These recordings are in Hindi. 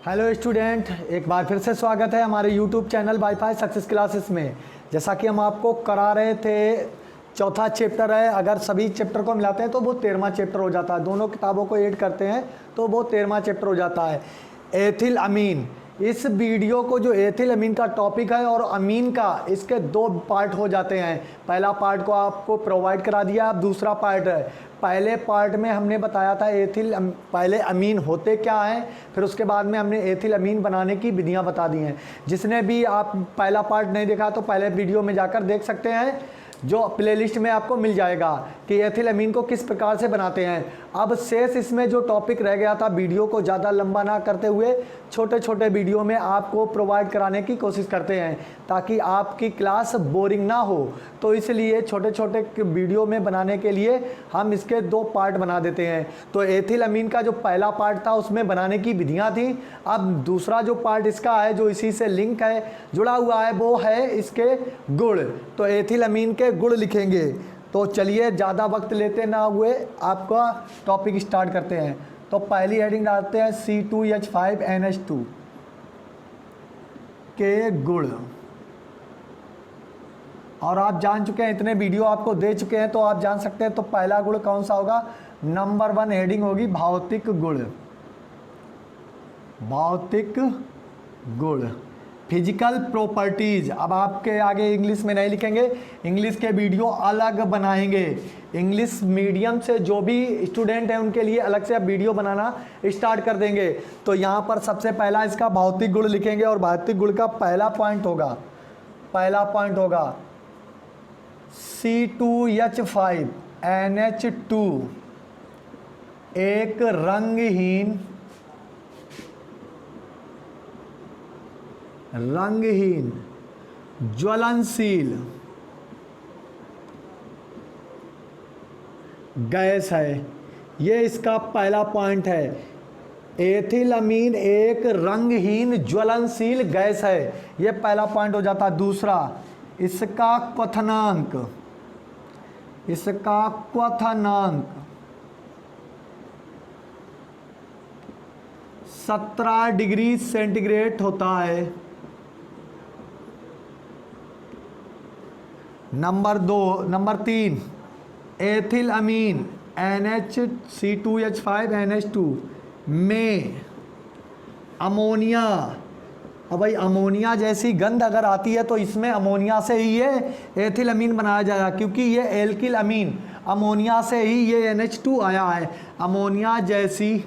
हेलो स्टूडेंट, एक बार फिर से स्वागत है हमारे YouTube channel wifi success classes में। जैसा कि हम आपको करा रहे थे, चौथा चैप्टर है। अगर सभी चैप्टर को मिलाते हैं तो वो 13वां चैप्टर हो जाता है। दोनों किताबों को ऐड करते हैं तो वो 13वां चैप्टर हो जाता है। एथिल अमीन, इस वीडियो को जो एथिल अमीन का टॉपिक है और अमीन का, इसके दो पार्ट हो जाते हैं। पहला पार्ट को आपको प्रोवाइड करा दिया, अब दूसरा पार्ट है। पहले पार्ट में हमने बताया था पहले अमीन होते क्या हैं, फिर उसके बाद में हमने एथिल अमीन बनाने की विधियां बता दी हैं। जिसने भी आप पहला पार्ट नहीं देखा तो पहले वीडियो में जाकर देख सकते हैं, जो प्लेलिस्ट में आपको मिल जाएगा कि एथिल अमीन को किस प्रकार से बनाते हैं। अब शेष इसमें जो टॉपिक रह गया था, वीडियो को ज़्यादा लंबा ना करते हुए छोटे छोटे वीडियो में आपको प्रोवाइड कराने की कोशिश करते हैं ताकि आपकी क्लास बोरिंग ना हो। तो इसलिए छोटे छोटे वीडियो में बनाने के लिए हम इसके दो पार्ट बना देते हैं। तो एथिल अमीन का जो पहला पार्ट था उसमें बनाने की विधियाँ थी। अब दूसरा जो पार्ट इसका है, जो इसी से लिंक है, जुड़ा हुआ है, वो है इसके गुण। तो एथिल अमीन के गुण लिखेंगे। तो चलिए ज़्यादा वक्त लेते ना हुए आपका टॉपिक स्टार्ट करते हैं। तो पहली हेडिंग डालते हैं C2H5NH2 के गुण। और आप जान चुके हैं, इतने वीडियो आपको दे चुके हैं तो आप जान सकते हैं। तो पहला गुण कौन सा होगा? नंबर 1 हेडिंग होगी भौतिक गुण। भौतिक गुण, फिजिकल प्रॉपर्टीज। अब आपके आगे इंग्लिश में नहीं लिखेंगे, इंग्लिश के वीडियो अलग बनाएंगे। इंग्लिश मीडियम से जो भी स्टूडेंट हैं उनके लिए अलग से अब वीडियो बनाना स्टार्ट कर देंगे। तो यहाँ पर सबसे पहला इसका भौतिक गुण लिखेंगे और भौतिक गुण का पहला पॉइंट होगा C2H5NH2 एक रंगहीन ज्वलनशील गैस है। ये इसका पहला पॉइंट है। एथिल अमीन एक रंगहीन ज्वलनशील गैस है, ये पहला पॉइंट हो जाता। दूसरा, इसका क्वथनांक 17 डिग्री सेंटीग्रेड होता है। नंबर 3, एथिल अमीन C2H5NH2 में अमोनिया। अब भाई अमोनिया जैसी गंध अगर आती है तो इसमें अमोनिया से ही ये एथिल अमीन बनाया जाएगा, क्योंकि ये एल्किल अमीन, अमोनिया से ही ये NH2 आया है। अमोनिया जैसी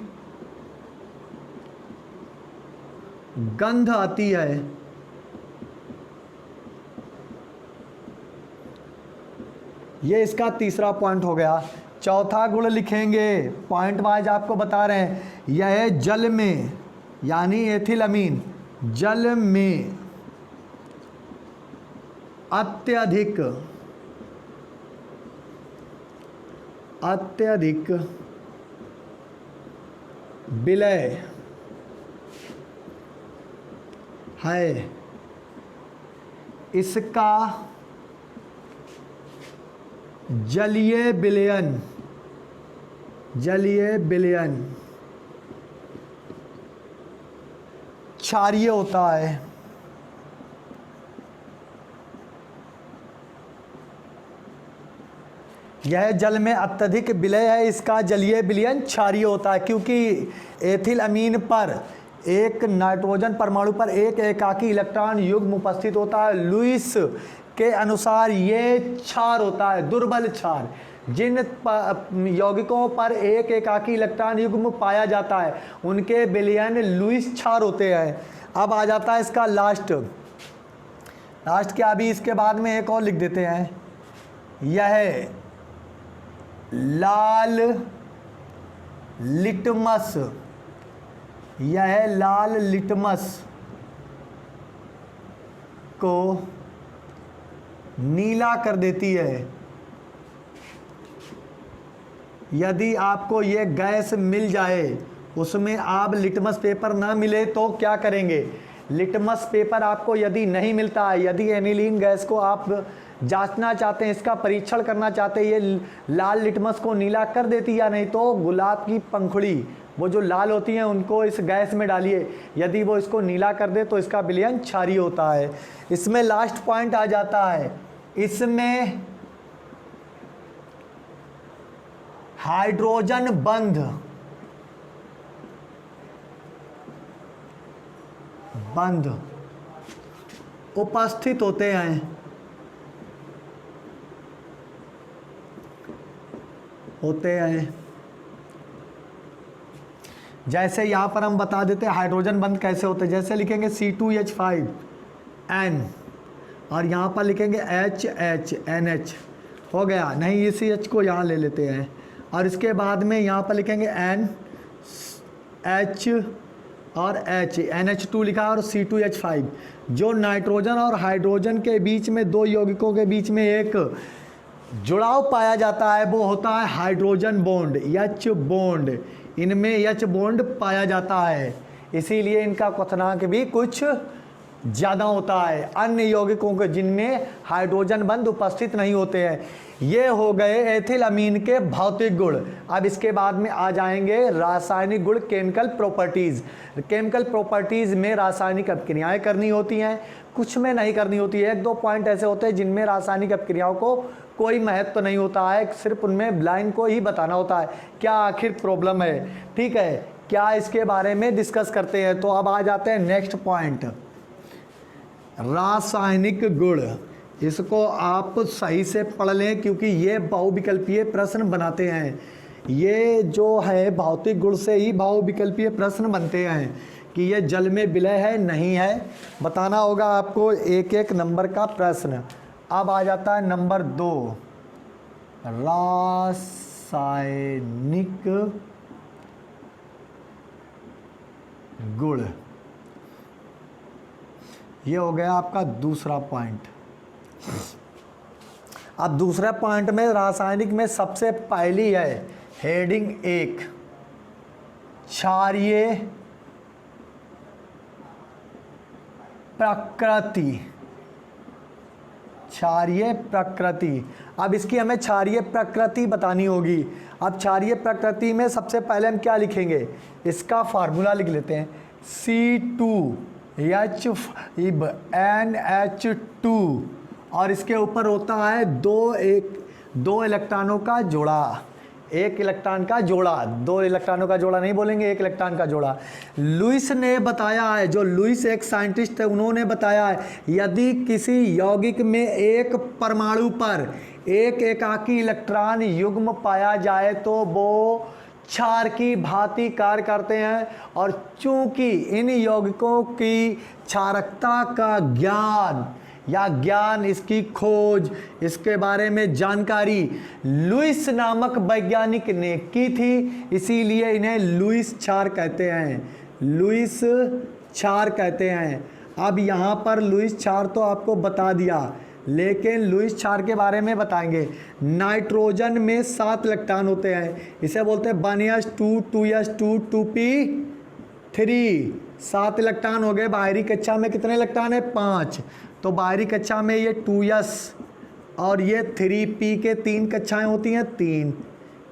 गंध आती है। ये इसका तीसरा पॉइंट हो गया। चौथा गुण लिखेंगे, पॉइंट वाइज आपको बता रहे हैं। यह जल में, यानी एथिल अमीन जल में अत्यधिक विलय है। इसका जलीय विलयन क्षारीय होता है। यह जल में अत्यधिक विलय है, इसका जलीय विलयन क्षारीय होता है, क्योंकि एथिल अमीन पर एक नाइट्रोजन परमाणु पर एक एकाकी इलेक्ट्रॉन युग्म उपस्थित होता है। लुईस के अनुसार ये क्षार होता है, दुर्बल क्षार। जिन यौगिकों पर एक एकाकी इलेक्ट्रॉन युग्म पाया जाता है उनके विलयन लुईस क्षार होते हैं। अब आ जाता है इसका लास्ट क्या, अभी इसके बाद में एक और लिख देते हैं। यह लाल लिटमस को नीला कर देती है। यदि आपको ये गैस मिल जाए, उसमें आप लिटमस पेपर ना मिले तो क्या करेंगे? लिटमस पेपर आपको यदि नहीं मिलता है, यदि एनिलीन गैस को आप जांचना चाहते हैं, इसका परीक्षण करना चाहते हैं ये लाल लिटमस को नीला कर देती या नहीं, तो गुलाब की पंखुड़ी वो जो लाल होती हैं उनको इस गैस में डालिए, यदि वो इसको नीला कर दे तो इसका विलयन क्षारीय होता है। इसमें लास्ट पॉइंट आ जाता है, इसमें हाइड्रोजन बंध उपस्थित होते हैं। जैसे यहाँ पर हम बता देते हैं हाइड्रोजन बंध कैसे होते हैं। जैसे लिखेंगे C2H5N और यहाँ पर लिखेंगे HNH, हो गया। नहीं, इसी H को यहाँ ले लेते हैं और इसके बाद में यहाँ पर लिखेंगे NH और H, NH2 लिखा और C2H5। जो नाइट्रोजन और हाइड्रोजन के बीच में, दो यौगिकों के बीच में एक जुड़ाव पाया जाता है, वो होता है हाइड्रोजन बॉन्ड, H बॉन्ड। इनमें H बॉन्ड पाया जाता है, इसीलिए इनका क्वथनांक भी कुछ ज़्यादा होता है अन्य यौगिकों के जिनमें हाइड्रोजन बंध उपस्थित नहीं होते हैं। ये हो गए एथिलअमीन के भौतिक गुण। अब इसके बाद में आ जाएंगे रासायनिक गुण, केमिकल प्रॉपर्टीज़। केमिकल प्रॉपर्टीज़ में रासायनिक अभिक्रियाएं करनी होती हैं, कुछ में नहीं करनी होती है। एक दो पॉइंट ऐसे होते हैं जिनमें रासायनिक अभिक्रियाओं को कोई महत्व नहीं होता है, सिर्फ उनमें लाइन को ही बताना होता है क्या आखिर प्रॉब्लम है। ठीक है, क्या इसके बारे में डिस्कस करते हैं। तो अब आ जाते हैं नेक्स्ट पॉइंट, रासायनिक गुण। इसको आप सही से पढ़ लें क्योंकि ये बहुविकल्पीय प्रश्न बनाते हैं। ये जो है भौतिक गुण से ही बहुविकल्पीय प्रश्न बनते हैं कि ये जल में विलय है नहीं है, बताना होगा आपको एक एक नंबर का प्रश्न। अब आ जाता है नंबर 2, रासायनिक गुण। ये हो गया आपका दूसरा पॉइंट। अब दूसरे पॉइंट में रासायनिक में सबसे पहली है हेडिंग 1, क्षारीय प्रकृति। क्षारीय प्रकृति, अब इसकी हमें क्षारीय प्रकृति बतानी होगी। अब क्षारीय प्रकृति में सबसे पहले हम क्या लिखेंगे, इसका फार्मूला लिख लेते हैं, C2H5NH2 और इसके ऊपर होता है दो इलेक्ट्रॉनों का जोड़ा, एक इलेक्ट्रॉन का जोड़ा, दो इलेक्ट्रॉनों का जोड़ा नहीं बोलेंगे, एक इलेक्ट्रॉन का जोड़ा। लुईस ने बताया है, जो लुईस एक साइंटिस्ट है, उन्होंने बताया है यदि किसी यौगिक में एक परमाणु पर एक एकाकी इलेक्ट्रॉन युग्म पाया जाए तो वो क्षार की भांति कार्य करते हैं। और चूंकि इन यौगिकों की क्षारकता का ज्ञान, इसकी खोज, इसके बारे में जानकारी लुईस नामक वैज्ञानिक ने की थी, इसीलिए इन्हें लुईस क्षार कहते हैं। लुईस क्षार कहते हैं। अब यहाँ पर लुईस क्षार तो आपको बता दिया, लेकिन लुईस क्षार के बारे में बताएंगे। नाइट्रोजन में 7 इलेक्ट्रॉन होते हैं, इसे बोलते हैं 1s2 2s2 2p3, 7 इलेक्ट्रॉन हो गए। बाहरी कक्षा में कितने इलेक्ट्रॉन है, 5। तो बाहरी कक्षा में ये 2s और ये 3p के 3 कक्षाएं होती हैं, 3।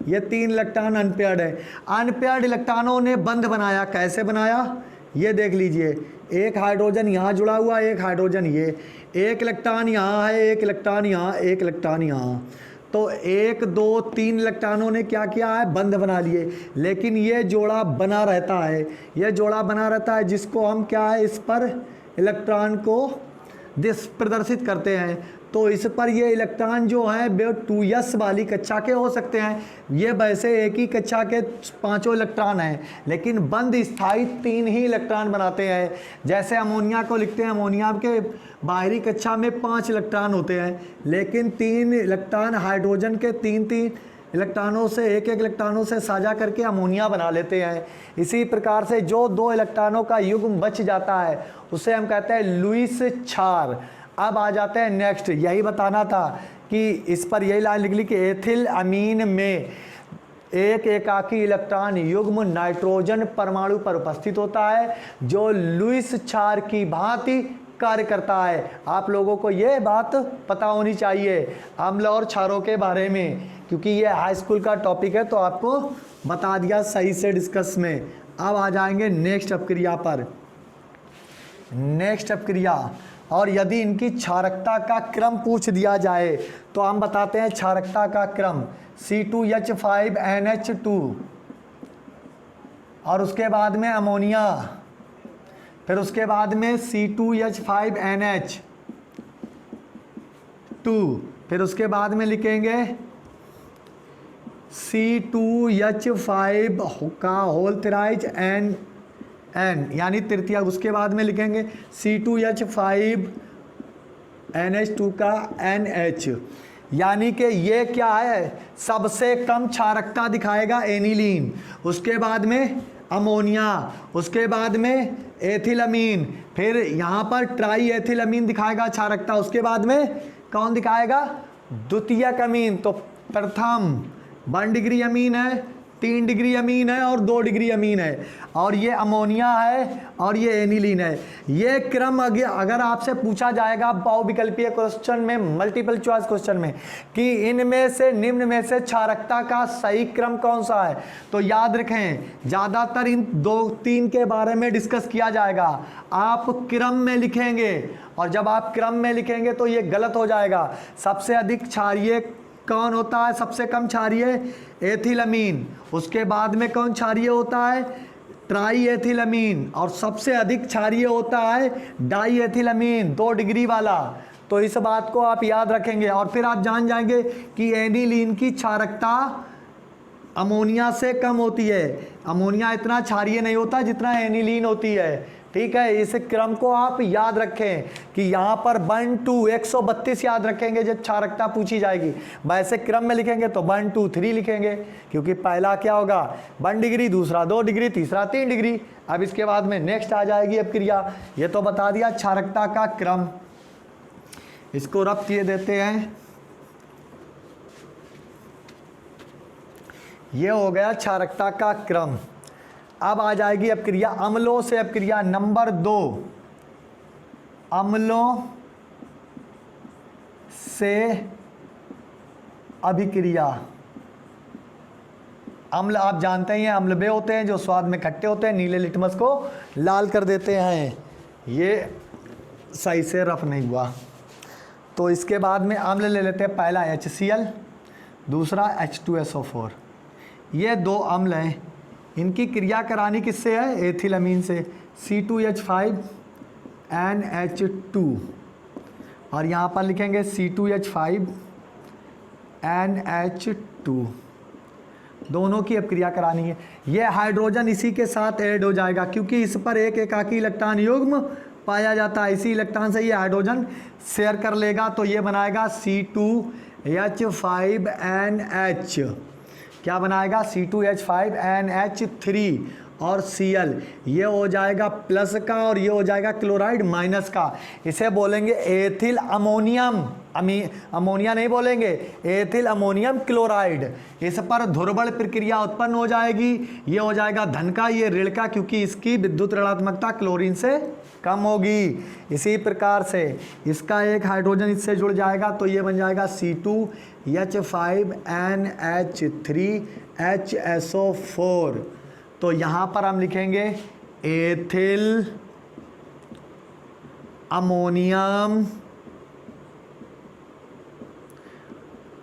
ये 3 इलेक्ट्रॉन अनपेयर्ड है। अनपेयर्ड इलेक्ट्रॉनों ने बंध बनाया, कैसे बनाया ये देख लीजिए। एक हाइड्रोजन यहाँ जुड़ा हुआ, एक हाइड्रोजन ये, एक इलेक्ट्रॉन यहाँ है, एक इलेक्ट्रॉन यहाँ, एक इलेक्ट्रॉन यहाँ। तो 1 2 3 इलेक्ट्रॉनों ने क्या किया है, बंध बना लिए। लेकिन ये जोड़ा बना रहता है, ये जोड़ा बना रहता है, जिसको हम क्या है, इस पर इलेक्ट्रॉन को प्रदर्शित करते हैं। तो इस पर ये इलेक्ट्रॉन जो हैं वे 2s वाली कक्षा के हो सकते हैं। ये वैसे एक ही कक्षा के 5 इलेक्ट्रॉन हैं, लेकिन बंद स्थायी 3 ही इलेक्ट्रॉन बनाते हैं। जैसे अमोनिया को लिखते हैं, अमोनिया के बाहरी कक्षा में 5 इलेक्ट्रॉन होते हैं, लेकिन 3 इलेक्ट्रॉन हाइड्रोजन के 3 इलेक्ट्रॉनों से, एक इलेक्ट्रॉनों से साझा करके अमोनिया बना लेते हैं। इसी प्रकार से जो 2 इलेक्ट्रॉनों का युग्म बच जाता है उसे हम कहते हैं लुईस क्षार। अब आ जाते हैं नेक्स्ट, यही बताना था कि इस पर यही लाइन लिख ली कि एथिल अमीन में एक एकाकी इलेक्ट्रॉन युग्म नाइट्रोजन परमाणु पर उपस्थित होता है, जो लुईस क्षार की भांति कार्य करता है। आप लोगों को ये बात पता होनी चाहिए अम्ल और क्षारों के बारे में क्योंकि ये हाई स्कूल का टॉपिक है तो आपको बता दिया सही से डिस्कस में। अब आ जाएंगे नेक्स्ट अपक्रिया पर। नेक्स्ट अपक्रिया, और यदि इनकी क्षारकता का क्रम पूछ दिया जाए तो हम बताते हैं क्षारकता का क्रम C2H5NH2, और उसके बाद में अमोनिया, फिर उसके बाद में C2H5NH2, फिर उसके बाद में लिखेंगे C2H5 का होल थ्राइज N यानी तृतीया, उसके बाद में लिखेंगे C2H5NH2 का NH, यानी कि ये क्या है, सबसे कम क्षारकता दिखाएगा एनिलीन, उसके बाद में अमोनिया, उसके बाद में एथिलमीन, फिर यहाँ पर ट्राई एथिलमीन दिखाएगा क्षारकता, उसके बाद में कौन दिखाएगा, द्वितीयक अमीन। तो प्रथम 1 डिग्री अमीन है, 3 डिग्री अमीन है और 2 डिग्री अमीन है, और ये अमोनिया है और ये एनिलीन है। ये क्रम अगर आपसे पूछा जाएगा बहुविकल्पीय क्वेश्चन में, मल्टीपल चॉइस क्वेश्चन में, कि इनमें से निम्न में से क्षारकता का सही क्रम कौन सा है, तो याद रखें ज़्यादातर इन 2-3 के बारे में डिस्कस किया जाएगा। आप क्रम में लिखेंगे, और जब आप क्रम में लिखेंगे तो ये गलत हो जाएगा। सबसे अधिक क्षारीय कौन होता है, सबसे कम क्षारीय एथिलमीन, उसके बाद में कौन क्षारीय होता है, ट्राई एथिलमीन, और सबसे अधिक क्षारीय होता है डाई एथिलमीन 2 डिग्री वाला। तो इस बात को आप याद रखेंगे, और फिर आप जान जाएंगे कि एनिलीन की क्षारकता अमोनिया से कम होती है। अमोनिया इतना क्षारीय नहीं होता जितना एनिलीन होती है। ठीक है, इस क्रम को आप याद रखें कि यहाँ पर 1 2 132 याद रखेंगे जब क्षारकता पूछी जाएगी। वैसे क्रम में लिखेंगे तो 1 2 3 लिखेंगे, क्योंकि पहला क्या होगा 1 डिग्री, दूसरा 2 डिग्री, तीसरा 3 डिग्री। अब इसके बाद में नेक्स्ट आ जाएगी अपक्रिया। ये तो बता दिया क्षारकता का क्रम, इसको रब्त किए देते हैं। ये हो गया क्षारकता का क्रम। अब आ जाएगी अपक्रिया अम्लों से अपक्रिया नंबर 2, अम्लों से अभिक्रिया। अम्ल आप जानते हैं अम्लबे होते हैं जो स्वाद में खट्टे होते हैं, नीले लिटमस को लाल कर देते हैं। ये सही से रफ नहीं हुआ। तो इसके बाद में अम्ल ले लेते हैं, पहला HCl, दूसरा H2SO4। ये 2 अम्ल हैं, इनकी क्रिया करानी किससे है, एथिलमीन से, C2H5NH2, और यहाँ पर लिखेंगे C2H5NH2। दोनों की अब क्रिया करानी है। ये हाइड्रोजन इसी के साथ ऐड हो जाएगा, क्योंकि इस पर एक एकाकी इलेक्ट्रॉन युग्म पाया जाता है। इसी इलेक्ट्रॉन से ये हाइड्रोजन शेयर कर लेगा, तो ये बनाएगा C2H5NH। क्या बनाएगा, C2H5NH3 और Cl। ये हो जाएगा प्लस का और ये हो जाएगा क्लोराइड माइनस का। इसे बोलेंगे एथिल अमोनियम, अमोनिया नहीं बोलेंगे, एथिल अमोनियम क्लोराइड। इस पर ध्रुवण प्रक्रिया उत्पन्न हो जाएगी। ये हो जाएगा धन का, ये ऋण का, क्योंकि इसकी विद्युत ऋणात्मकता क्लोरीन से कम होगी। इसी प्रकार से इसका एक हाइड्रोजन इससे जुड़ जाएगा, तो ये बन जाएगा C2H5NH3HSO4। तो यहाँ पर हम लिखेंगे एथिल अमोनियम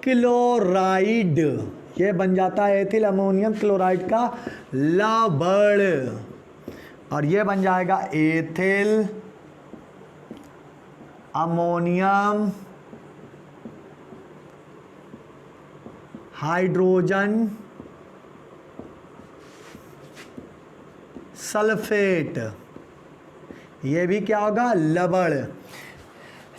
क्लोराइड। ये बन जाता है एथिल अमोनियम क्लोराइड का लवण, और ये बन जाएगा एथिल अमोनियम हाइड्रोजन सल्फेट। ये भी क्या होगा, लवण।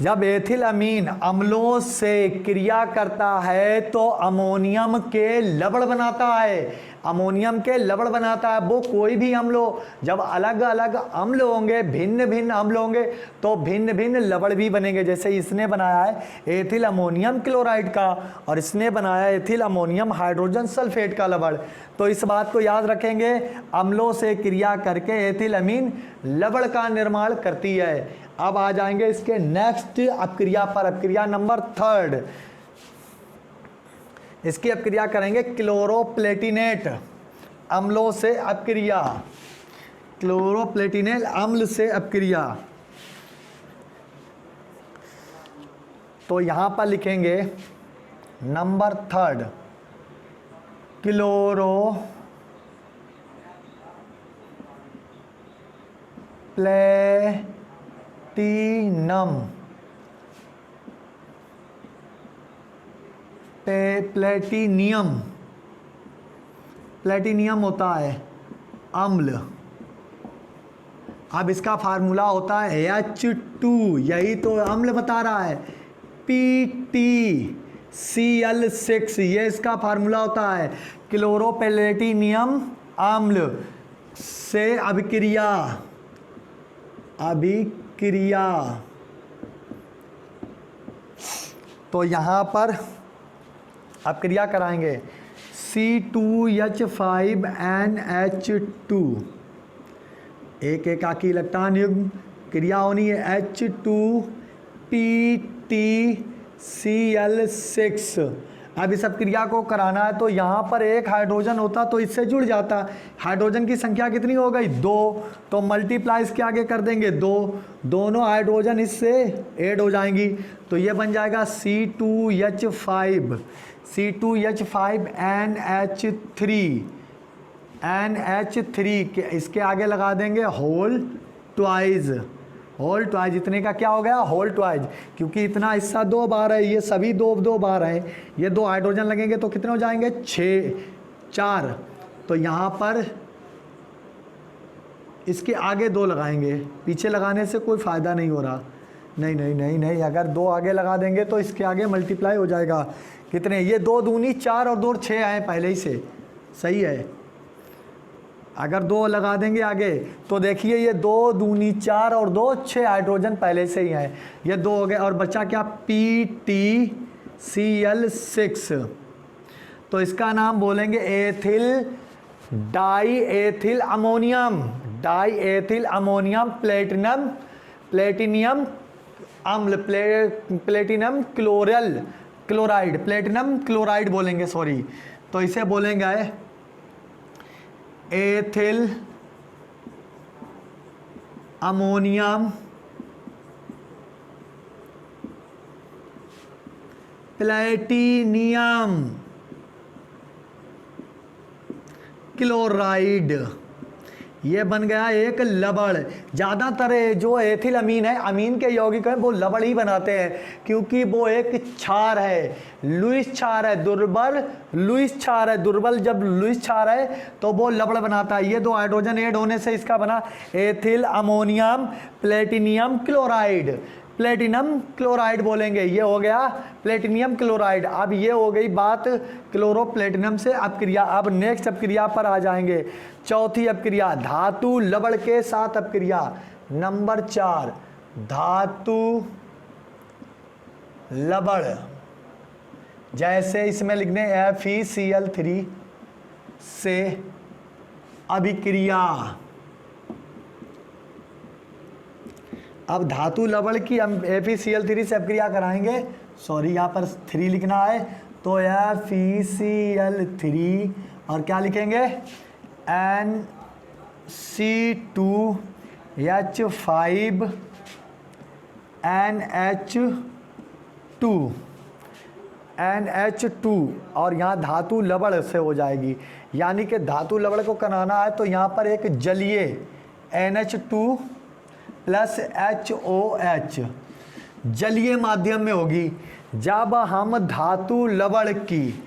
जब एथिल अमीन अम्लों से क्रिया करता है तो अमोनियम के लवण बनाता है, अमोनियम के लवण बनाता है। वो कोई भी अम्ल हो, जब अलग अलग अम्ल होंगे, भिन्न भिन्न अम्ल होंगे, तो भिन्न भिन्न लवण भी बनेंगे। जैसे इसने बनाया है एथिल अमोनियम क्लोराइड का, और इसने बनाया एथिल अमोनियम हाइड्रोजन सल्फेट का लवण। तो इस बात को याद रखेंगे, अम्लों से क्रिया करके एथिल अमीन लवण का निर्माण करती है। अब आ जाएंगे इसके नेक्स्ट अपक्रिया पर, अपक्रिया नंबर 3। इसकी अपक्रिया करेंगे क्लोरोप्लेटिनेट अम्लों से अपक्रिया, क्लोरोप्लेटिनेट अम्ल से अपक्रिया। तो यहाँ पर लिखेंगे नंबर 3 क्लोरोप्लेटिनम, प्लेटिनियम, प्लेटिनियम होता है अम्ल। अब इसका फार्मूला होता है H2, यही तो अम्ल बता रहा है, PtCl6, ये इसका फार्मूला होता है। क्लोरोप्लेटिनियम अम्ल से अभिक्रिया, अभिक्रिया। तो यहाँ पर अपक्रिया कराएंगे C2H5NH2, एक एकाकी इलेक्ट्रॉन युग्म, क्रिया होनी है H2PtCl6। अब इस क्रिया को कराना है तो यहाँ पर एक हाइड्रोजन होता तो इससे जुड़ जाता। हाइड्रोजन की संख्या कितनी हो गई? 2, तो मल्टीप्लाई इसके आगे कर देंगे 2, दोनों हाइड्रोजन इससे ऐड हो जाएंगी तो ये बन जाएगा C2H5, C2H5NH3, NH3 के इसके आगे लगा देंगे होल ट्वाइज, होल ट्वाइज। इतने का क्या हो गया? होल ट्वाइज, क्योंकि इतना हिस्सा 2 बार है, ये सभी 2 बार हैं, ये 2 हाइड्रोजन लगेंगे तो कितने हो जाएंगे? 4। तो यहाँ पर इसके आगे 2 लगाएंगे, पीछे लगाने से कोई फ़ायदा नहीं हो रहा। नहीं नहीं नहीं नहीं, अगर 2 आगे लगा देंगे तो इसके आगे मल्टीप्लाई हो जाएगा। कितने? ये 2 दूनी 4 और 2 6 आए पहले ही से, सही है। अगर 2 लगा देंगे आगे तो देखिए ये 2 दूनी 4 और 2 6 हाइड्रोजन पहले से ही हैं, ये 2 हो गए और बचा क्या? PtCl6। तो इसका नाम बोलेंगे ethyl die ethyl ammonium, die ethyl ammonium platinum, platinum अम्ल, प्लेटिनम क्लोराइड, प्लेटिनम क्लोराइड बोलेंगे, सॉरी। तो इसे बोलेंगे एथिल अमोनियम प्लेटिनियम क्लोराइड। ये बन गया एक लवण। ज़्यादातर जो एथिल अमीन है, अमीन के यौगिक हैं, वो लवण ही बनाते हैं क्योंकि वो एक क्षार है, लुईस क्षार है, दुर्बल लुईस क्षार है। दुर्बल जब लुईस क्षार है तो वो लवण बनाता है। ये 2 हाइड्रोजन ऐड होने से इसका बना ethyl ammonium platinum chloride, platinum chloride बोलेंगे। ये हो गया प्लेटिनियम क्लोराइड। अब ये हो गई बात क्लोरोप्लेटिनम से अपक्रिया। अब नेक्स्ट अपक्रिया पर आ जाएंगे। चौथी अपक्रिया धातु लवण के साथ अपक्रिया, नंबर 4 धातु लवण। जैसे इसमें लिखने FeCl3 से अभिक्रिया। अब धातु लवण की हम FeCl3 से अपक्रिया कराएंगे, सॉरी यहाँ पर 3 लिखना है, तो FeCl3 और क्या लिखेंगे? NC2H5NH2 और यहाँ धातु लवण से हो जाएगी। यानी कि धातु लवण को कराना है तो यहाँ पर एक जलीय NH2 प्लस HOH जलीय माध्यम में होगी। जब हम धातु लवण की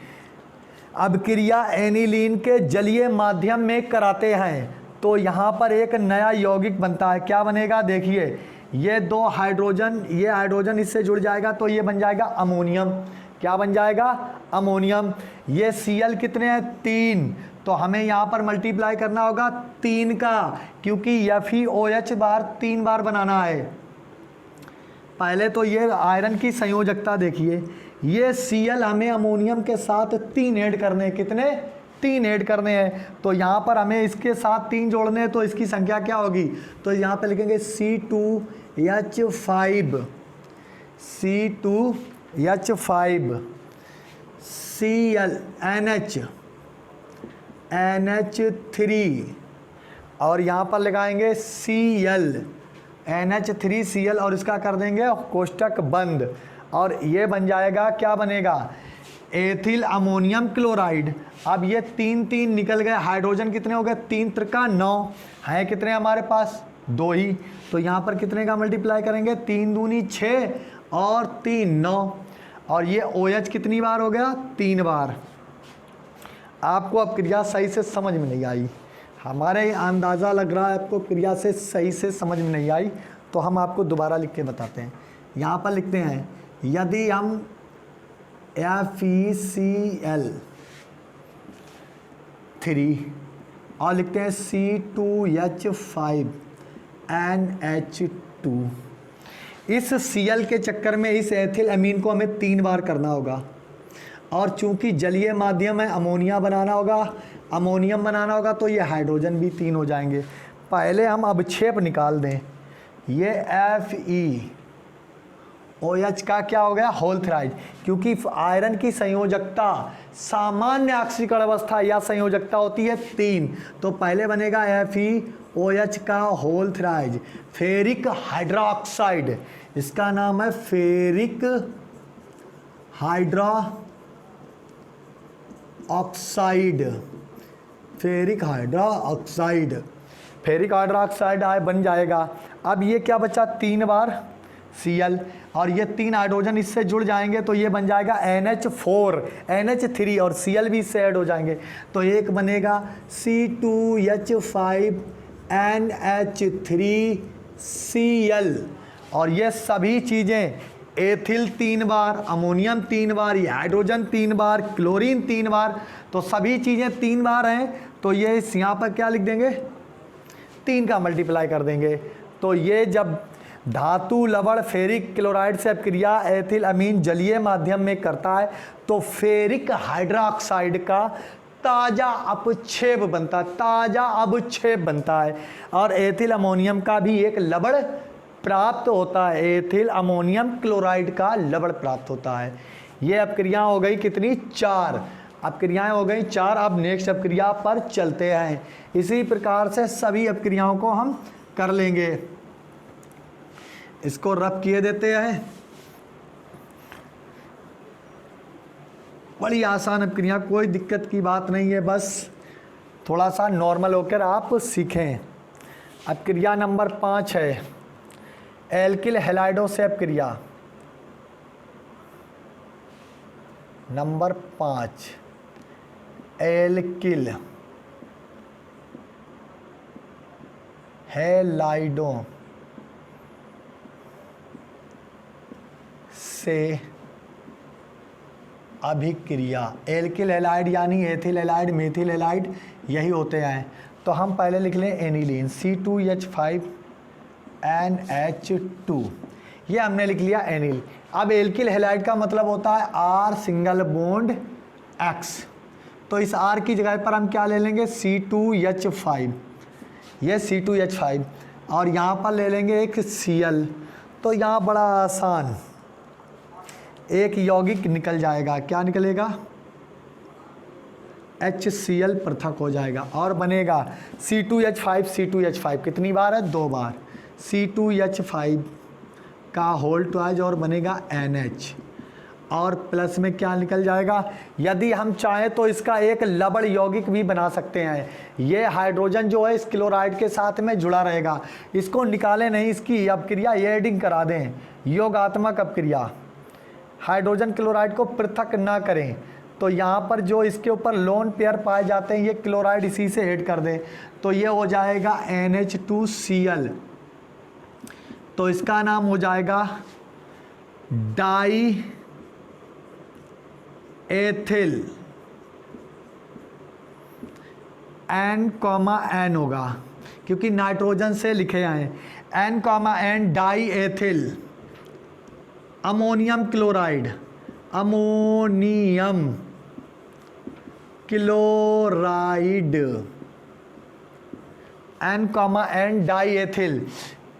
अपक्रिया एनिलीन के जलीय माध्यम में कराते हैं तो यहाँ पर एक नया यौगिक बनता है। क्या बनेगा? देखिए ये 2 हाइड्रोजन, ये हाइड्रोजन इससे जुड़ जाएगा तो ये बन जाएगा अमोनियम। क्या बन जाएगा? अमोनियम। ये Cl कितने हैं? 3, तो हमें यहाँ पर मल्टीप्लाई करना होगा 3 का, क्योंकि FeOH बार 3 बार बनाना है। पहले तो ये आयरन की संयोजकता देखिए, ये Cl हमें अमोनियम के साथ 3 ऐड करने हैं। कितने? 3 ऐड करने हैं। तो यहाँ पर हमें इसके साथ 3 जोड़ने हैं तो इसकी संख्या क्या होगी? तो यहाँ पे लिखेंगे C2H5, C2H5 Cl NH3 और यहाँ पर लगाएंगे Cl NH3Cl और इसका कर देंगे कोष्टक बंद और ये बन जाएगा, क्या बनेगा, एथिल अमोनियम क्लोराइड। अब ये 3 3 निकल गए, हाइड्रोजन कितने हो गए, 3 त्रिका 9 हैं, कितने हमारे पास 2 ही, तो यहाँ पर कितने का मल्टीप्लाई करेंगे, 3 दूनी 6 और 3 9 और ये OH कितनी बार हो गया, 3 बार। आपको अब क्रिया सही से समझ में नहीं आई, हमारे अंदाज़ा लग रहा है आपको क्रिया से सही से समझ में नहीं आई, तो हम आपको दोबारा लिख के बताते हैं। यहाँ पर लिखते हैं यदि हम FeCl3 और लिखते हैं C2H5NH2, इस Cl के चक्कर में इस एथिल अमीन को हमें 3 बार करना होगा और चूंकि जलीय माध्यम है अमोनिया बनाना होगा, अमोनियम बनाना होगा, तो ये हाइड्रोजन भी 3 हो जाएंगे। पहले हम अवक्षेप निकाल दें, ये FeOH का क्या हो गया, होल थ्राइज, क्योंकि आयरन की संयोजकता सामान्य ऑक्सीकरण अवस्था या संयोजकता होती है 3, तो पहले बनेगा FeOH का होल थ्राइज। फेरिक हाइड्रोक्साइड, इसका नाम है ferric hydroxide, ferric hydroxide, ferric hydroxide बन जाएगा। अब ये क्या बचा, 3 बार Cl और ये 3 हाइड्रोजन इससे जुड़ जाएंगे तो ये बन जाएगा NH4 NH3 और Cl भी इससे ऐड हो जाएंगे, तो एक बनेगा C2H5NH3Cl और ये सभी चीज़ें एथिल 3 बार, अमोनियम 3 बार, ये हाइड्रोजन 3 बार, क्लोरीन 3 बार, तो सभी चीज़ें 3 बार हैं, तो ये यहाँ पर क्या लिख देंगे, 3 का मल्टीप्लाई कर देंगे। तो ये जब धातु लवण फेरिक क्लोराइड से अपक्रिया एथिल अमीन जलीय माध्यम में करता है तो फेरिक हाइड्रोक्साइड का ताज़ा अपक्षेप बनता है, ताज़ा अवक्षेप बनता है और एथिल अमोनियम का भी एक लवण प्राप्त होता है, एथिल अमोनियम क्लोराइड का लवण प्राप्त होता है। ये अपक्रिया हो गई कितनी, 4 अपक्रियाएं हो गई 4। अब नेक्स्ट अपक्रिया पर चलते हैं, इसी प्रकार से सभी अपक्रियाओं को हम कर लेंगे। इसको रब किए देते हैं, बड़ी आसान अपक्रिया, कोई दिक्कत की बात नहीं है, बस थोड़ा सा नॉर्मल होकर आप सीखें। अपक्रिया नंबर 5 है एल्किल हैलाइडों से अपक्रिया। नंबर 5 एल्किल हैलाइडों से अभिक्रिया। एल्किल हैलाइड यानी एथिल हैलाइड, मेथिल हैलाइड यही होते हैं। तो हम पहले लिख लें एनिलीन C2H5NH2, ये हमने लिख लिया एनिल। अब एल्किल हैलाइड का मतलब होता है R सिंगल बॉन्ड X, तो इस R की जगह पर हम क्या ले लेंगे, C2H5, ये C2H5 और यहाँ पर ले लेंगे एक Cl। तो यहाँ बड़ा आसान एक यौगिक निकल जाएगा, क्या निकलेगा, HCl पृथक हो जाएगा और बनेगा C2H5, C2H5 कितनी बार है, 2 बार, C2H5 का होल ट्वाइज और बनेगा NH और प्लस में क्या निकल जाएगा। यदि हम चाहें तो इसका एक लवण यौगिक भी बना सकते हैं, ये हाइड्रोजन जो है इस क्लोराइड के साथ में जुड़ा रहेगा, इसको निकालें नहीं, इसकी अपक्रिया एडिंग करा दें, योगात्मक अपक्रिया, हाइड्रोजन क्लोराइड को पृथक ना करें। तो यहाँ पर जो इसके ऊपर लोन पेयर पाए जाते हैं ये क्लोराइड इसी से ऐड कर दें, तो ये हो जाएगा NH2Cl, तो इसका नाम हो जाएगा डाई एथिल N, होगा क्योंकि नाइट्रोजन से लिखे आए N, die ethyl ammonium chloride, ammonium chloride N, die ethyl,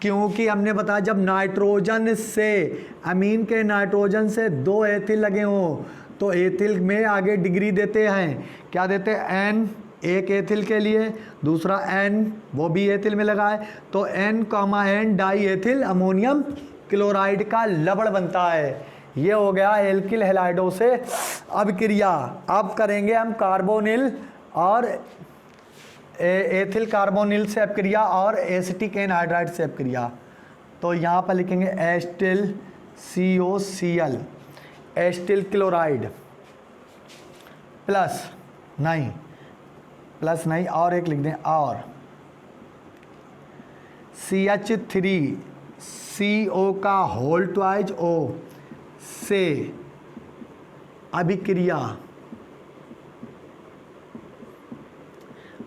क्योंकि हमने बताया जब नाइट्रोजन से अमीन के नाइट्रोजन से 2 एथिल लगे हों तो एथिल में आगे डिग्री देते हैं, क्या देते हैं, एन एक एथिल के लिए, दूसरा एन वो भी एथिल में लगा है, तो N comma N di ethyl ammonium chloride का लवण बनता है। ये हो गया एल्किल हैलाइडों से अभिक्रिया। अब करेंगे हम कार्बोनिल और एथिल कार्बोनिल से अभिक्रिया और एसिटिक एनहाइड्राइड से अभिक्रिया। तो यहाँ पर लिखेंगे acetyl COCl acetyl chloride plus नहीं और एक लिख दें, और CH3CO का होल ट्वाइज O से अभिक्रिया।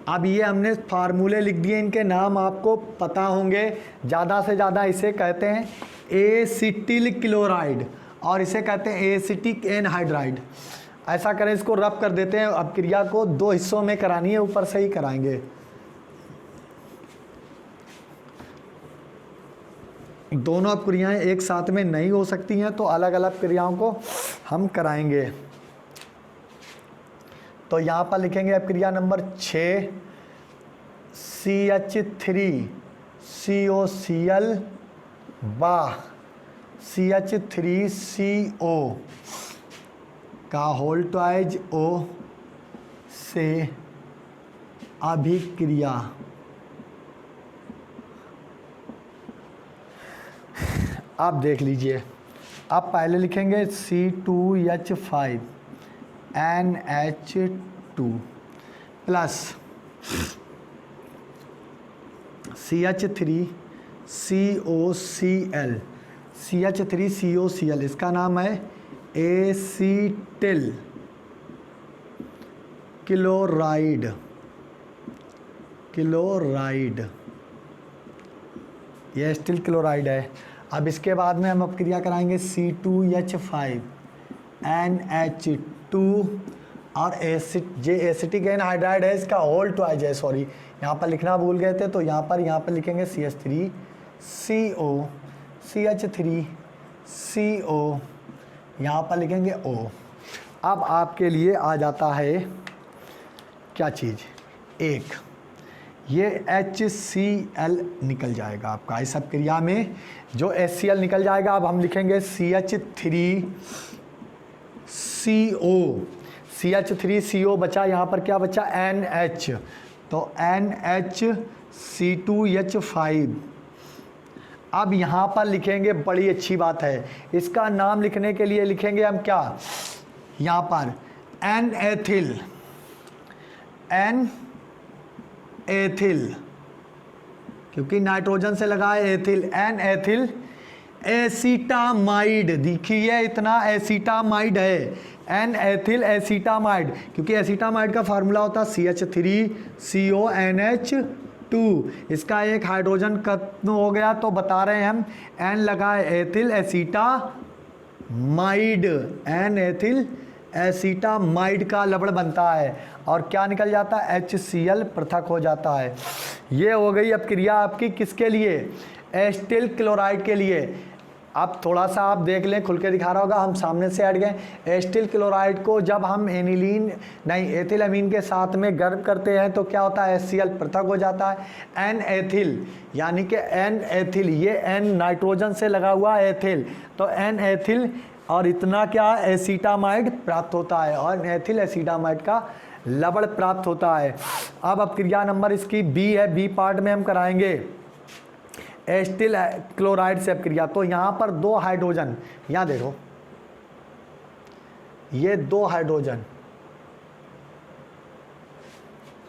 अब ये हमने फार्मूले लिख दिए, इनके नाम आपको पता होंगे। ज़्यादा से ज़्यादा इसे कहते हैं एसिटिल क्लोराइड और इसे कहते हैं एसिटिक एनहाइड्राइड। ऐसा करें, इसको रब कर देते हैं। अब क्रिया को दो हिस्सों में करानी है, ऊपर से ही कराएंगे। दोनों अब क्रियाएँ एक साथ में नहीं हो सकती हैं, तो अलग अलग क्रियाओं को हम कराएंगे। तो यहाँ पर लिखेंगे अब क्रिया नंबर 6 CH3COCl व CH3CO का होल ट्वाइज O से अभिक्रिया। आप देख लीजिए, आप पहले लिखेंगे C2H5 NH2 प्लस CH3COCl इसका नाम है एसिटिल क्लोराइड ये एसिटिल क्लोराइड है। अब इसके बाद में हम अपक्रिया कराएंगे C2H5 NH2 और एसिटिक एनहाइड्राइड है, इसका होल ट्वाइज है। सॉरी, यहाँ पर लिखना भूल गए थे, तो यहाँ पर लिखेंगे CH3CO CH3CO, यहाँ पर लिखेंगे O। अब आपके लिए आ जाता है क्या चीज़, एक ये HCl निकल जाएगा आपका इस अपक्रिया में, जो HCl निकल जाएगा। अब हम लिखेंगे CH3CO बचा, यहाँ पर क्या बचा, NH, तो NHC2H5। अब यहाँ पर लिखेंगे, बड़ी अच्छी बात है, इसका नाम लिखने के लिए लिखेंगे हम क्या, यहाँ पर N-एथिल, क्योंकि नाइट्रोजन से लगा है एथिल, N-एथिल एसीटामाइड। देखिए इतना एसीटामाइड है, N-एथिल एसीटामाइड, क्योंकि एसीटामाइड का फार्मूला होता है CH3CONH2। इसका एक हाइड्रोजन खत्म हो गया, तो बता रहे हैं हम N लगा है एथिल एसीटामाइड, N-एथिल एसीटामाइड का लवण बनता है और क्या निकल जाता है, HCl पृथक हो जाता है। ये हो गई अब क्रिया आपकी किसके लिए, एस्टिल क्लोराइड के लिए। अब थोड़ा सा आप देख लें, खुल के दिखा रहा होगा, हम सामने से हट गए। एस्टिल क्लोराइड को जब हम एथिलअमीन के साथ में गर्म करते हैं तो क्या होता है, HCl पृथक हो जाता है। N-एथिल यानी कि N-एथिल, ये N नाइट्रोजन से लगा हुआ एथिल, तो N-एथिल और इतना क्या एसीटामाइड प्राप्त होता है और एथिल एसीटामाइड का लवण प्राप्त होता है। अब क्रिया नंबर इसकी बी है, बी पार्ट में हम कराएंगे एस्टिल क्लोराइड से अपक्रिया। तो यहाँ पर दो हाइड्रोजन, यहाँ देखो ये दो हाइड्रोजन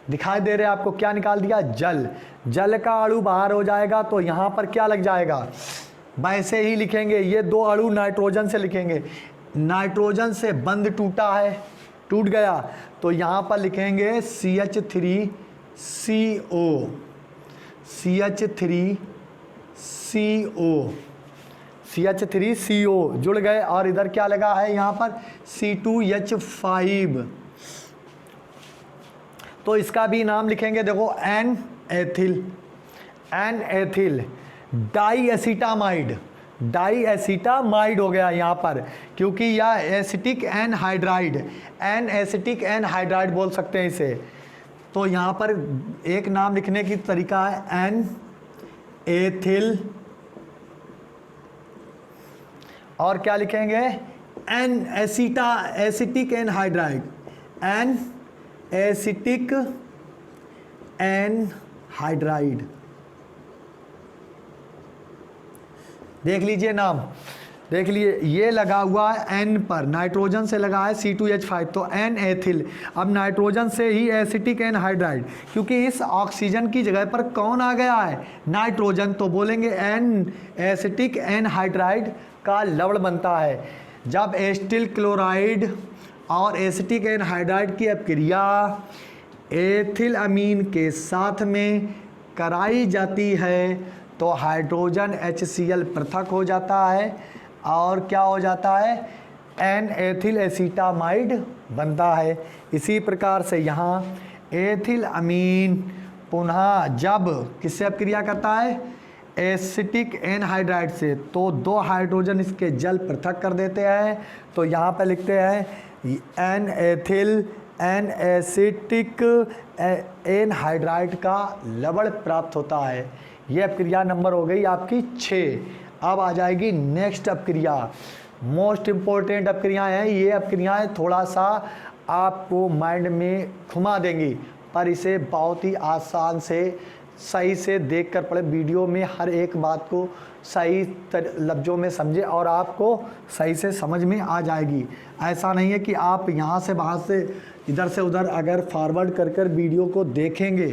दिखाई दे रहे हैं आपको, क्या निकाल दिया, जल का अणु बाहर हो जाएगा, तो यहाँ पर क्या लग जाएगा, वैसे ही लिखेंगे, ये दो अणु नाइट्रोजन से लिखेंगे, नाइट्रोजन से बंध टूटा है, टूट गया, तो यहाँ पर लिखेंगे CH3CO जुड़ गए, और इधर क्या लगा है यहाँ पर C2H5, तो इसका भी नाम लिखेंगे, देखो N ethyl di acetamide, di acetamide हो गया यहाँ पर, क्योंकि यह acetic anhydride, N acetic anhydride बोल सकते हैं इसे। तो यहाँ पर एक नाम लिखने की तरीका है एन एथिल, और क्या लिखेंगे N acetic anhydride, N acetic anhydride. देख लीजिए नाम, देख लिए ये लगा हुआ है एन पर, नाइट्रोजन से लगा है C2H5, तो एन एथिल। अब नाइट्रोजन से ही एसिटिक एनहाइड्राइड, क्योंकि इस ऑक्सीजन की जगह पर कौन आ गया है, नाइट्रोजन, तो बोलेंगे एन एसिटिक एनहाइड्राइड का लवण बनता है। जब एसिटिल क्लोराइड और एसिटिक एनहाइड्राइड की अपक्रिया एथिल अमीन के साथ में कराई जाती है तो हाइड्रोजन HCl पृथक हो जाता है और क्या हो जाता है, एन एथिल एसिटामाइड बनता है। इसी प्रकार से यहाँ एथिल अमीन पुनः जब किससे अपक्रिया करता है, एसिटिक एनहाइड्राइड से, तो 2 हाइड्रोजन इसके जल पृथक कर देते हैं। तो यहाँ पर लिखते हैं N ethyl N acetic anhydride का लवण प्राप्त होता है। ये अपक्रिया नंबर हो गई आपकी 6। अब आ जाएगी नेक्स्ट अपक्रिया, मोस्ट इम्पोर्टेंट अपक्रियाएँ हैं। ये अपक्रियाएँ थोड़ा सा आपको माइंड में घुमा देंगी, पर इसे बहुत ही आसान से सही से देख कर पढ़े, वीडियो में हर एक बात को सही लफ्ज़ों में समझे और आपको सही से समझ में आ जाएगी। ऐसा नहीं है कि आप यहाँ से वहाँ से इधर से उधर अगर फॉरवर्ड कर कर वीडियो को देखेंगे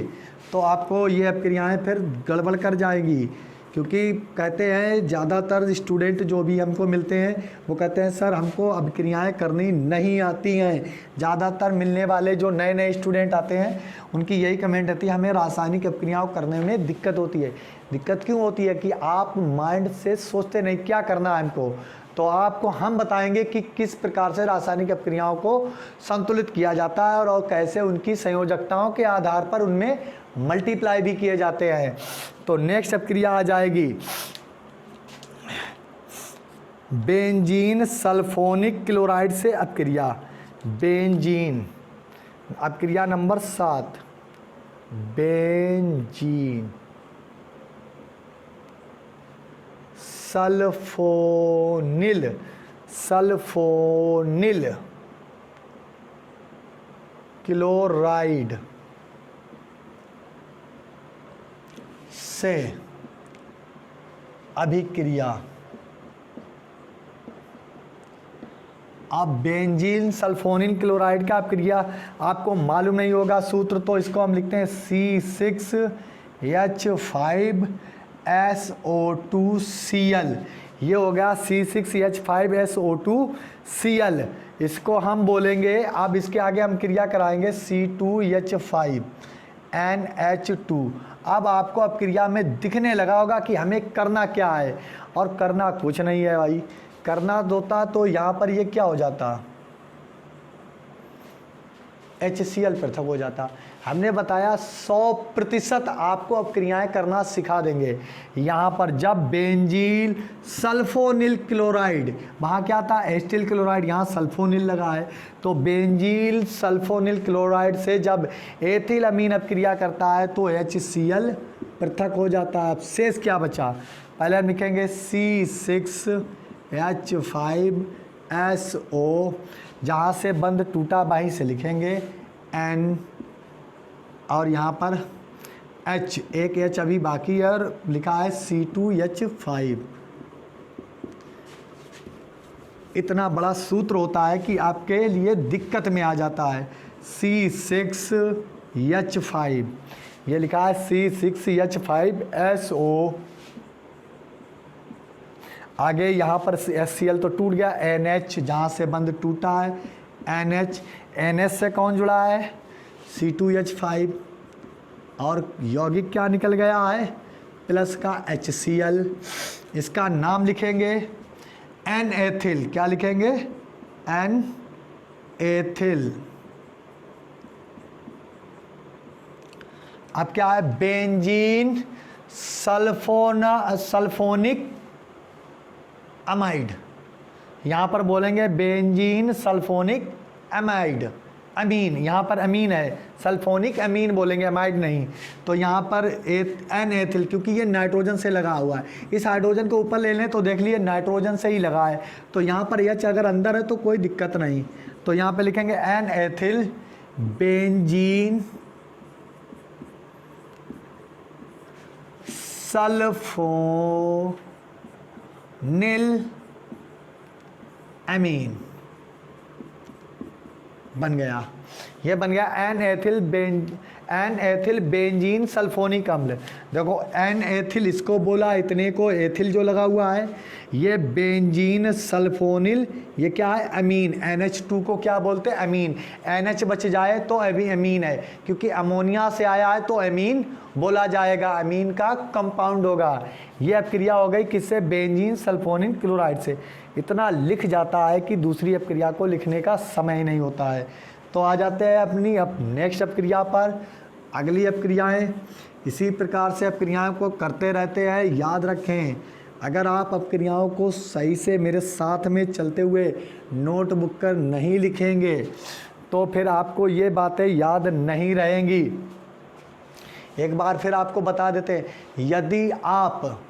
तो आपको ये अपक्रियाएँ फिर गड़बड़ कर जाएंगी। क्योंकि कहते हैं ज़्यादातर स्टूडेंट जो भी हमको मिलते हैं वो कहते हैं सर हमको अपक्रियाएँ करनी नहीं आती हैं। ज़्यादातर मिलने वाले जो नए नए स्टूडेंट आते हैं उनकी यही कमेंट रहती है, हमें रासायनिक अपक्रियाओं करने में दिक्कत होती है। दिक्कत क्यों होती है कि आप माइंड से सोचते नहीं क्या करना है हमको। तो आपको हम बताएंगे कि किस प्रकार से रासायनिक अपक्रियाओं को संतुलित किया जाता है और कैसे उनकी संयोजकताओं के आधार पर उनमें मल्टीप्लाई भी किए जाते हैं। तो नेक्स्ट अपक्रिया आ जाएगी बेंजीन सल्फोनिक क्लोराइड से अपक्रिया। बेंजीन अपक्रिया नंबर 7, बेंजीन सल्फोनिल क्लोराइड से अभिक्रिया। अब बेंजीन सल्फोनिल क्लोराइड का अपक्रिया आपको मालूम नहीं होगा सूत्र, तो इसको हम लिखते हैं C6H5SO2Cl। ये हो गया C6H5SO2Cl। इसको हम बोलेंगे, अब इसके आगे हम क्रिया कराएंगे C2H5NH2। अब आपको अपक्रिया में दिखने लगा होगा कि हमें करना क्या है, और करना कुछ नहीं है भाई। करना होता तो यहाँ पर ये क्या हो जाता, HCl पृथक हो जाता। हमने बताया 100% आपको अपक्रियाएं करना सिखा देंगे। यहाँ पर जब बेंजील सल्फोनिल क्लोराइड, वहाँ क्या था एसिटिल क्लोराइड, यहाँ सल्फोनिल लगा है, तो बेंजील सल्फोनिल क्लोराइड से जब एथिल अमीन अपक्रिया करता है तो HCl पृथक हो जाता है। अब शेष क्या बचा, पहले हम लिखेंगे C6H5SO, जहाँ से बंद टूटा वहीं से लिखेंगे N, और यहाँ पर H, एक H अभी बाकी है और लिखा है C2H5। इतना बड़ा सूत्र होता है कि आपके लिए दिक्कत में आ जाता है। C6H5 ये लिखा है C6H5SO। आगे यहाँ पर HCl तो टूट गया, NH जहाँ से बंद टूटा है NH, NH से कौन जुड़ा है C2H5, और यौगिक क्या निकल गया है प्लस का HCl। इसका नाम लिखेंगे N एथिल, क्या लिखेंगे N एथिल। अब क्या है बेंजीन सल्फोनिक अमाइड। यहाँ पर बोलेंगे बेंजीन सल्फोनिक अमाइड, अमीन, यहाँ पर अमीन है, सल्फोनिक अमीन बोलेंगे, अमाइड नहीं। तो यहाँ पर एन एथिल, क्योंकि ये नाइट्रोजन से लगा हुआ है, इस हाइड्रोजन को ऊपर ले लें तो देख लिए नाइट्रोजन से ही लगा है, तो यहाँ पर एच अगर अंदर है तो कोई दिक्कत नहीं। तो यहाँ पर लिखेंगे एन एथिल बेंजीन सल्फोनिल अमीन बन गया। ये बन गया एन एथिल बेंजीन सल्फोनिक अम्ल। देखो एन एथिल इसको बोला, इतने को एथिल जो लगा हुआ है, ये बेंजीन सल्फोनिल, ये क्या है अमीन। NH2 को क्या बोलते हैं अमीन। NH बच जाए तो अभी अमीन है, क्योंकि अमोनिया से आया है तो अमीन बोला जाएगा, अमीन का कंपाउंड होगा। ये अपक्रिया हो गई किससे, बेंजीन सल्फोनिल क्लोराइड से। इतना लिख जाता है कि दूसरी अपक्रिया को लिखने का समय ही नहीं होता है। तो आ जाते हैं अपनी नेक्स्ट अपक्रिया पर। अगली अपक्रियाएं इसी प्रकार से अपक्रियाओं को करते रहते हैं। याद रखें, अगर आप अपक्रियाओं को सही से मेरे साथ में चलते हुए नोटबुक कर नहीं लिखेंगे तो फिर आपको ये बातें याद नहीं रहेंगी। एक बार फिर आपको बता देते हैं, यदि आप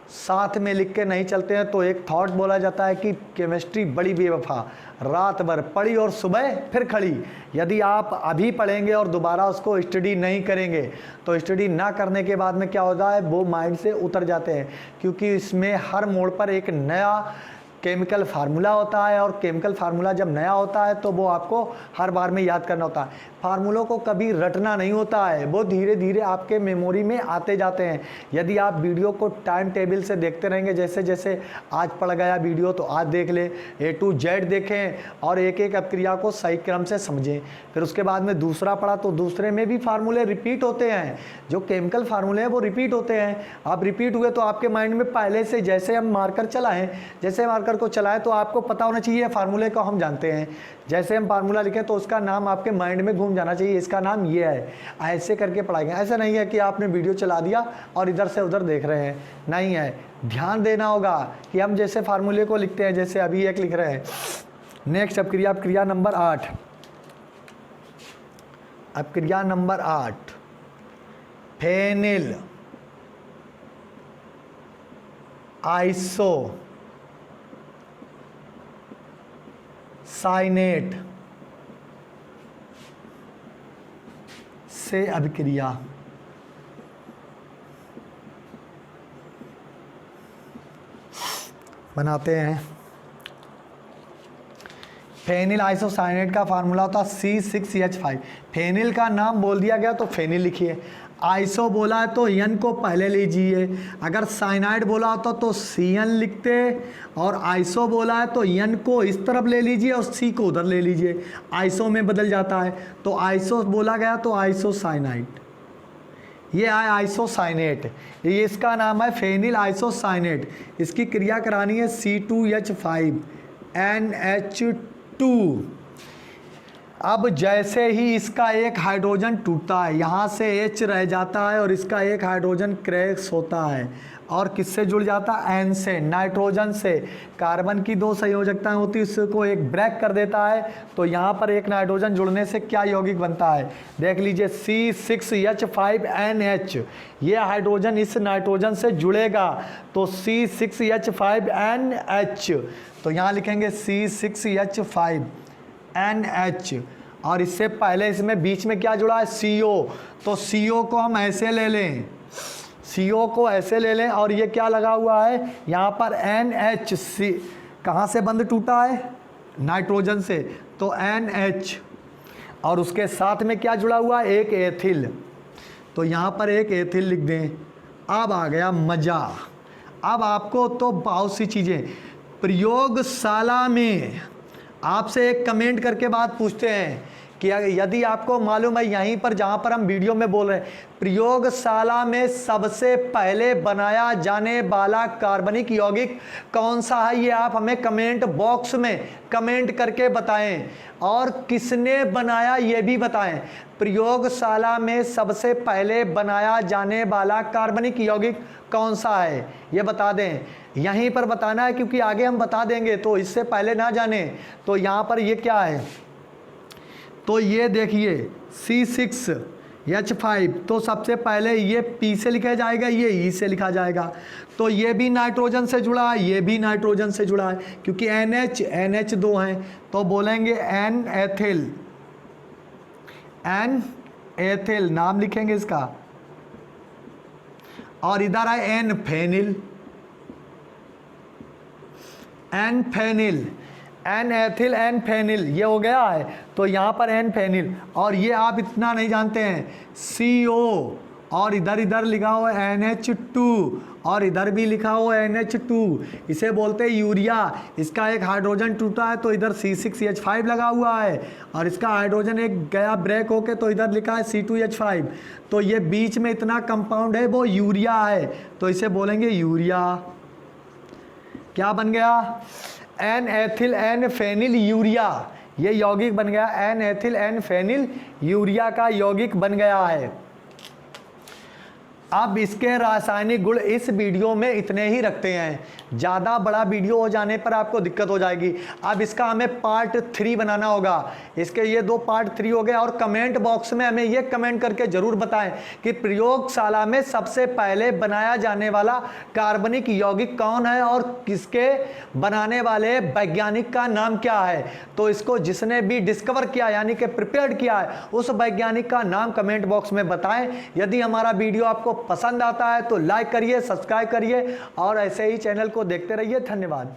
साथ में लिख के नहीं चलते हैं तो एक थॉट बोला जाता है कि केमिस्ट्री बड़ी बेवफा, रात भर पढ़ी और सुबह फिर खड़ी। यदि आप अभी पढ़ेंगे और दोबारा उसको स्टडी नहीं करेंगे तो स्टडी ना करने के बाद में क्या होता है, वो माइंड से उतर जाते हैं, क्योंकि इसमें हर मोड़ पर एक नया केमिकल फार्मूला होता है, और केमिकल फार्मूला जब नया होता है तो वो आपको हर बार में याद करना होता है। फार्मूलों को कभी रटना नहीं होता है, वो धीरे धीरे आपके मेमोरी में आते जाते हैं। यदि आप वीडियो को टाइम टेबल से देखते रहेंगे, जैसे जैसे आज पढ़ गया वीडियो तो आज देख ले, A to Z देखें और एक एक अपक्रिया को सही क्रम से समझें। फिर उसके बाद में दूसरा पढ़ा तो दूसरे में भी फार्मूले रिपीट होते हैं, जो केमिकल फार्मूले हैं वो रिपीट होते हैं। आप रिपीट हुए तो आपके माइंड में पहले से, जैसे हम मार्कर चलाएं, जैसे मार्कर को चलाएं तो आपको पता होना चाहिए फार्मूले को हम जानते हैं। जैसे हम फार्मूला लिखें तो उसका नाम आपके माइंड में घूम जाना चाहिए, इसका नाम ये है, ऐसे करके पढ़ाएंगे। ऐसा नहीं है कि आपने वीडियो चला दिया और इधर से उधर देख रहे हैं, नहीं है। ध्यान देना होगा कि हम जैसे फार्मूले को लिखते हैं, जैसे अभी एक लिख रहे हैं। नेक्स्ट अपक्रिया, अपक्रिया नंबर 8। अपक्रिया नंबर 8, फेनिल आइसो साइनेट से अभिक्रिया। बनाते हैं। फेनिल आइसोसाइनेट का फार्मूला होता है C6H5। फेनिल का नाम बोल दिया गया तो फेनिल लिखिए, आइसो बोला है तो एन को पहले लीजिए, अगर साइनाइड बोला होता तो CN लिखते, और आइसो बोला है तो एन को इस तरफ ले लीजिए और C को उधर ले लीजिए, आइसो में बदल जाता है। तो आइसो बोला गया तो आइसोसाइनाइड, ये है आइसोसाइनेट, ये इसका नाम है फेनिल आइसोसाइनेट। इसकी क्रिया करानी है C2H5NH2। अब जैसे ही इसका एक हाइड्रोजन टूटता है, यहाँ से H रह जाता है और इसका एक हाइड्रोजन क्रैक्स होता है, और किससे जुड़ जाता है, N से, नाइट्रोजन से। कार्बन की 2 संयोजकताएं होती है, इसको एक ब्रेक कर देता है, तो यहाँ पर एक नाइट्रोजन जुड़ने से क्या यौगिक बनता है, देख लीजिए C6H5NH। ये हाइड्रोजन इस नाइट्रोजन से जुड़ेगा तो C6H5NH, तो यहाँ लिखेंगे C6H5NH। और इससे पहले इसमें बीच में क्या जुड़ा है, CO, तो CO को हम ऐसे ले लें, CO को ऐसे ले लें, और ये क्या लगा हुआ है यहाँ पर NH। कहाँ से बंध टूटा है, नाइट्रोजन से, तो NH, और उसके साथ में क्या जुड़ा हुआ है, एक एथिल, तो यहाँ पर एक एथिल लिख दें। अब आ गया मज़ा। अब आपको तो बहुत सी चीज़ें, प्रयोगशाला में आपसे एक कमेंट करके बात पूछते हैं कि यदि आपको मालूम है यहीं पर जहाँ पर हम वीडियो में बोल रहे हैं, प्रयोगशाला में सबसे पहले बनाया जाने वाला कार्बनिक यौगिक कौन सा है, ये आप हमें कमेंट बॉक्स में कमेंट करके बताएं, और किसने बनाया ये भी बताएं। प्रयोगशाला में सबसे पहले बनाया जाने वाला कार्बनिक यौगिक कौन सा है ये बता दें, यहीं पर बताना है, क्योंकि आगे हम बता देंगे तो इससे पहले ना जाने। तो यहाँ पर ये क्या है, तो ये देखिए C6H5, तो सबसे पहले ये P से लिखा जाएगा, ये E से लिखा जाएगा। तो ये भी नाइट्रोजन से जुड़ा है, ये भी नाइट्रोजन से जुड़ा है, क्योंकि NH2 हैं, तो बोलेंगे N एथिल नाम लिखेंगे इसका, और इधर है N phenyl, N phenyl, N ethyl N phenyl, ये हो गया है। तो यहाँ पर N फेनिल, और ये आप इतना नहीं जानते हैं CO, और इधर लिखा हुआ है NH2, और इधर भी लिखा हुआ है NH2, इसे बोलते हैं यूरिया। इसका एक हाइड्रोजन टूटा है तो इधर C6H5 लगा हुआ है, और इसका हाइड्रोजन एक गया ब्रेक होके तो इधर लिखा है C2H5। तो ये बीच में इतना कंपाउंड है वो यूरिया है, तो इसे बोलेंगे यूरिया। क्या बन गया, N ethyl N phenyl urea, ये यौगिक बन गया, N ethyl N phenyl urea का यौगिक बन गया है। अब इसके रासायनिक गुण इस वीडियो में इतने ही रखते हैं, ज़्यादा बड़ा वीडियो हो जाने पर आपको दिक्कत हो जाएगी। अब इसका हमें पार्ट 3 बनाना होगा, इसके ये 2 पार्ट 3 हो गए। और कमेंट बॉक्स में हमें ये कमेंट करके ज़रूर बताएं कि प्रयोगशाला में सबसे पहले बनाया जाने वाला कार्बनिक यौगिक कौन है और किसके बनाने वाले वैज्ञानिक का नाम क्या है। तो इसको जिसने भी डिस्कवर किया यानी कि प्रिपेयर्ड किया है उस वैज्ञानिक का नाम कमेंट बॉक्स में बताएं। यदि हमारा वीडियो आपको पसंद आता है तो लाइक करिए, सब्सक्राइब करिए, और ऐसे ही चैनल को देखते रहिए। धन्यवाद।